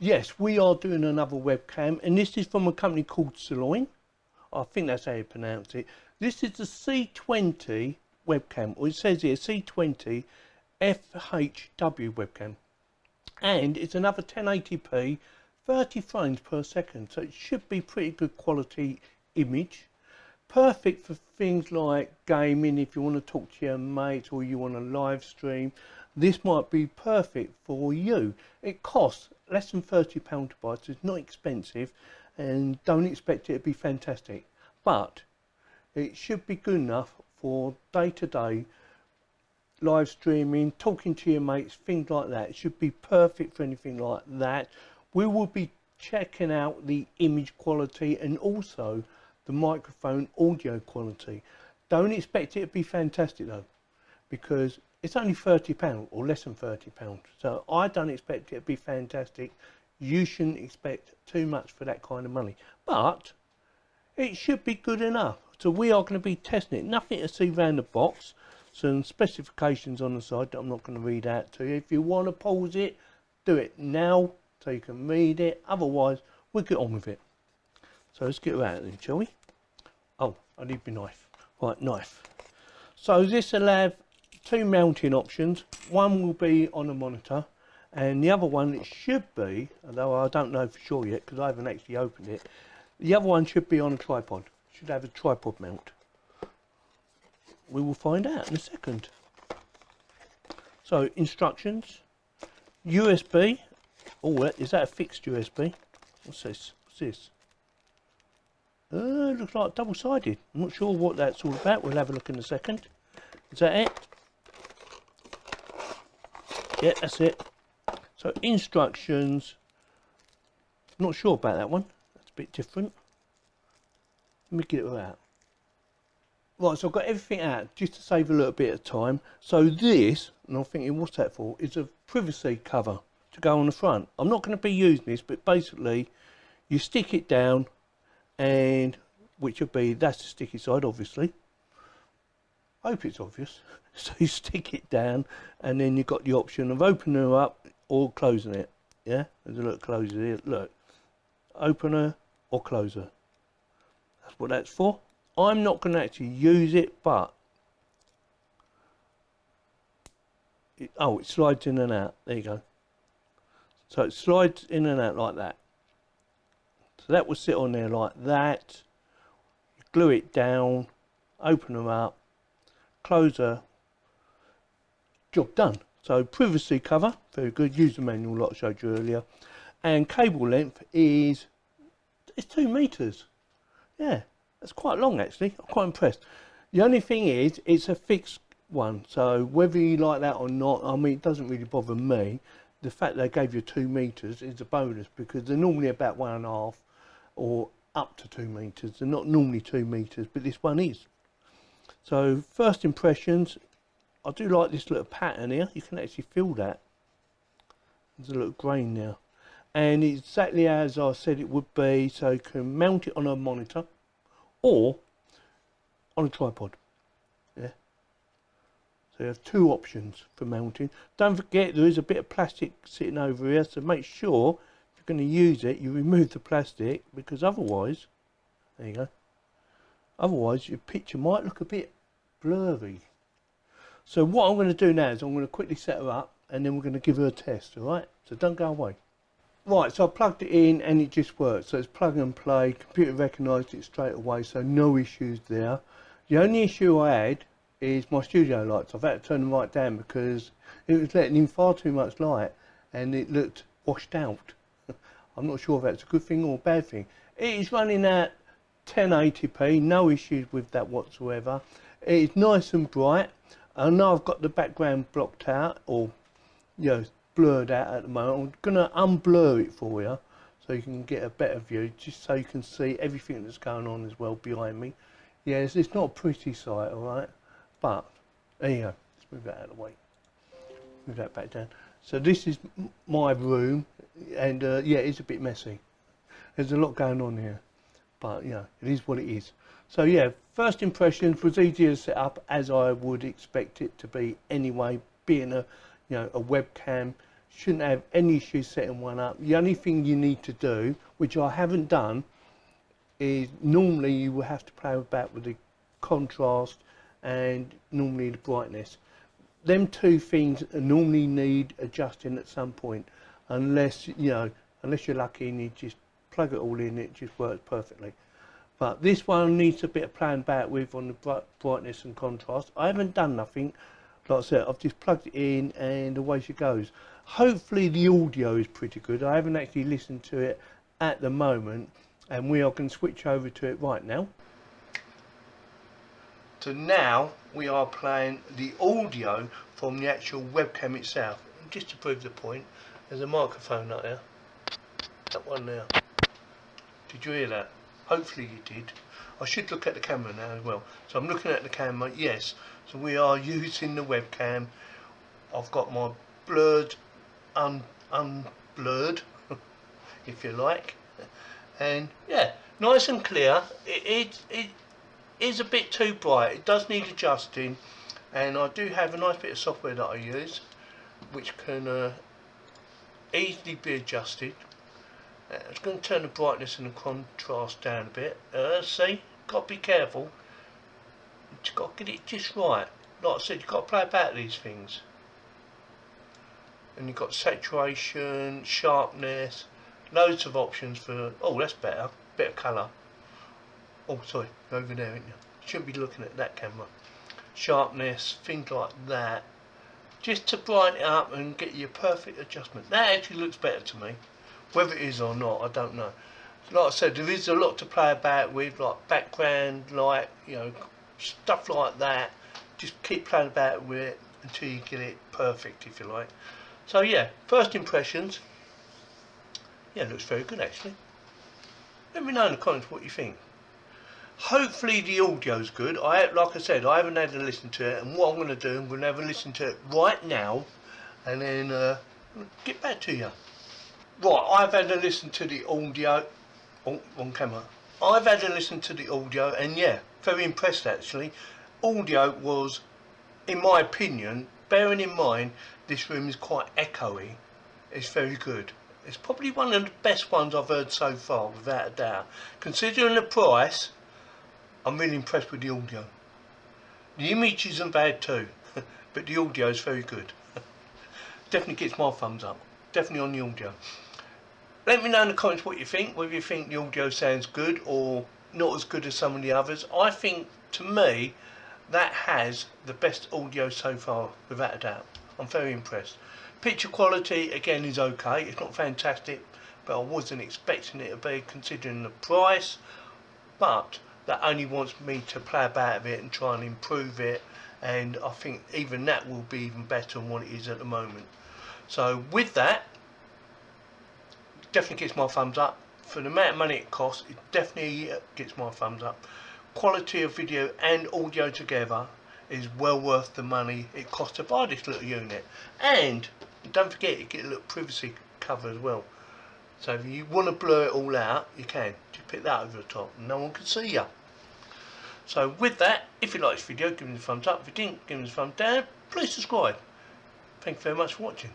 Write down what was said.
Yes, we are doing another webcam, and this is from a company called Saloon. I think that's how you pronounce it. This is the C20 webcam, or it says here C20 FHW webcam, and it's another 1080p, 30 frames per second, so it should be pretty good quality image. Perfect for things like gaming, if you want to talk to your mates or you want to live stream. This might be perfect for you. It costs less than £30 to buy, so it's not expensive, and don't expect it to be fantastic, but it should be good enough for day-to-day live streaming, talking to your mates, things like that. It should be perfect for anything like that. We will be checking out the image quality and also the microphone audio quality. Don't expect it to be fantastic though, because it's only £30 or less than £30. So I don't expect it to be fantastic. You shouldn't expect too much for that kind of money, but it should be good enough. So we are going to be testing it. Nothing to see around the box. Some specifications on the side that I'm not going to read out to you. If you want to pause it, do it now so you can read it. Otherwise, we'll get on with it. So let's get around then, shall we? Oh, I need my knife. Right, knife. So this will have two mounting options. One will be on a monitor, and the other one, it should be, although I don't know for sure yet because I haven't actually opened it, the other one should be on a tripod. Should have a tripod mount. We will find out in a second. So instructions, USB. Oh, is that a fixed USB? What's this? What's this? It looks like double-sided. I'm not sure what that's all about. We'll have a look in a second. Is that it? Yeah, that's it. So instructions. Not sure about that one. That's a bit different. Let me get it all out. Right, so I've got everything out just to save a little bit of time. So this, and I'm thinking what's that for, is a privacy cover to go on the front. I'm not going to be using this, but basically you stick it down, and which would be, that's the sticky side obviously. I hope it's obvious. So you stick it down, and then you've got the option of opening it up or closing it. Yeah, there's a little closer here. Look, opener or closer. That's what that's for. I'm not going to actually use it, but it slides in and out. There you go. So it slides in and out like that. So that will sit on there like that. You glue it down, open them up, closer, job done. So privacy cover, very good. User manual like I showed you earlier. And cable length is, it's 2 meters. Yeah. That's quite long actually. I'm quite impressed. The only thing is, it's a fixed one, so whether you like that or not, I mean, it doesn't really bother me. The fact they gave you 2 meters is a bonus, because they're normally about 1.5 or up to 2 meters. They're not normally 2 meters, but this one is. So first impressions, I do like this little pattern here. You can actually feel that. There's a little grain now, and exactly as I said it would be. So you can mount it on a monitor or on a tripod. Yeah. So you have 2 options for mounting. Don't forget there is a bit of plastic sitting over here, so make sure if you're going to use it, you remove the plastic, because otherwise, there you go, otherwise your picture might look a bit blurry. So what I'm going to do now is I'm going to quickly set her up, and then we're going to give her a test, alright? So don't go away. Right, so I plugged it in and it just works. So it's plug and play. Computer recognised it straight away, so no issues there. The only issue I had is my studio lights. I've had to turn them right down because it was letting in far too much light and it looked washed out. I'm not sure if that's a good thing or a bad thing. It is running at 1080p, no issues with that whatsoever. It is nice and bright. I know I've got the background blocked out, or blurred out at the moment. I'm going to unblur it for you so you can get a better view, just so you can see everything that's going on as well behind me. Yes, it's not a pretty sight, alright, but there you go. Let's move that out of the way, move that back down. So this is my room, and yeah, it's a bit messy. There's a lot going on here, but it is what it is. So yeah, first impressions was easier to set up, as I would expect it to be anyway, being a a webcam. Shouldn't have any issue setting one up. The only thing you need to do, which I haven't done, is normally you will have to play about with the contrast and normally the brightness. Them two things normally need adjusting at some point, unless unless you're lucky and you just plug it all in, it just works perfectly. But this one needs a bit of playing about with on the brightness and contrast. I haven't done nothing. Like I said, I've just plugged it in and away she goes. Hopefully the audio is pretty good. I haven't actually listened to it at the moment, and we are going to switch over to it right now. So now we are playing the audio from the actual webcam itself. And just to prove the point, there's a microphone up there. That one there. Did you hear that? Hopefully you did. I should look at the camera now as well. So I'm looking at the camera, yes. So we are using the webcam. I've got my blurred, unblurred, if you like. And yeah, nice and clear. It is a bit too bright. It does need adjusting. And I do have a nice bit of software that I use, which can easily be adjusted. I'm just going to turn the brightness and the contrast down a bit. See, got to be careful. You've got to get it just right. Like I said, you've got to play about these things. And you've got saturation, sharpness, loads of options for. Oh, that's better. Bit of colour. Oh, sorry, over there, isn't you? Shouldn't be looking at that camera. Sharpness, things like that. Just to brighten it up and get your perfect adjustment. That actually looks better to me. Whether it is or not, I don't know. Like I said, there is a lot to play about with, like background light, stuff like that. Just keep playing about with it until you get it perfect, if you like. So yeah, first impressions. Yeah, it looks very good actually. Let me know in the comments what you think. Hopefully the audio's good. Like I said, I haven't had a listen to it, and what I'm going to do, I'm going to have a listen to it right now, and then get back to you. Right, I've had a listen to the audio. Oh, on camera. I've had a listen to the audio, and yeah, very impressed actually. Audio was, in my opinion, bearing in mind this room is quite echoey, it's very good. It's probably one of the best ones I've heard so far, without a doubt. Considering the price, I'm really impressed with the audio. The image isn't bad too, but the audio is very good. Definitely gets my thumbs up. Definitely on the audio. Let me know in the comments what you think, whether you think the audio sounds good or not as good as some of the others. I think, to me, that has the best audio so far, without a doubt. I'm very impressed. Picture quality, again, is okay. It's not fantastic, but I wasn't expecting it to be, considering the price. But that only wants me to play about with it and try and improve it. And I think even that will be even better than what it is at the moment. So with that, definitely gets my thumbs up. For the amount of money it costs, it definitely gets my thumbs up. Quality of video and audio together is well worth the money it costs to buy this little unit. And don't forget, you get a little privacy cover as well. So if you want to blur it all out, you can. Just pick that over the top and no one can see you. So with that, if you like this video, give me a thumbs up. If you didn't, give me a thumbs down. Please subscribe. Thank you very much for watching.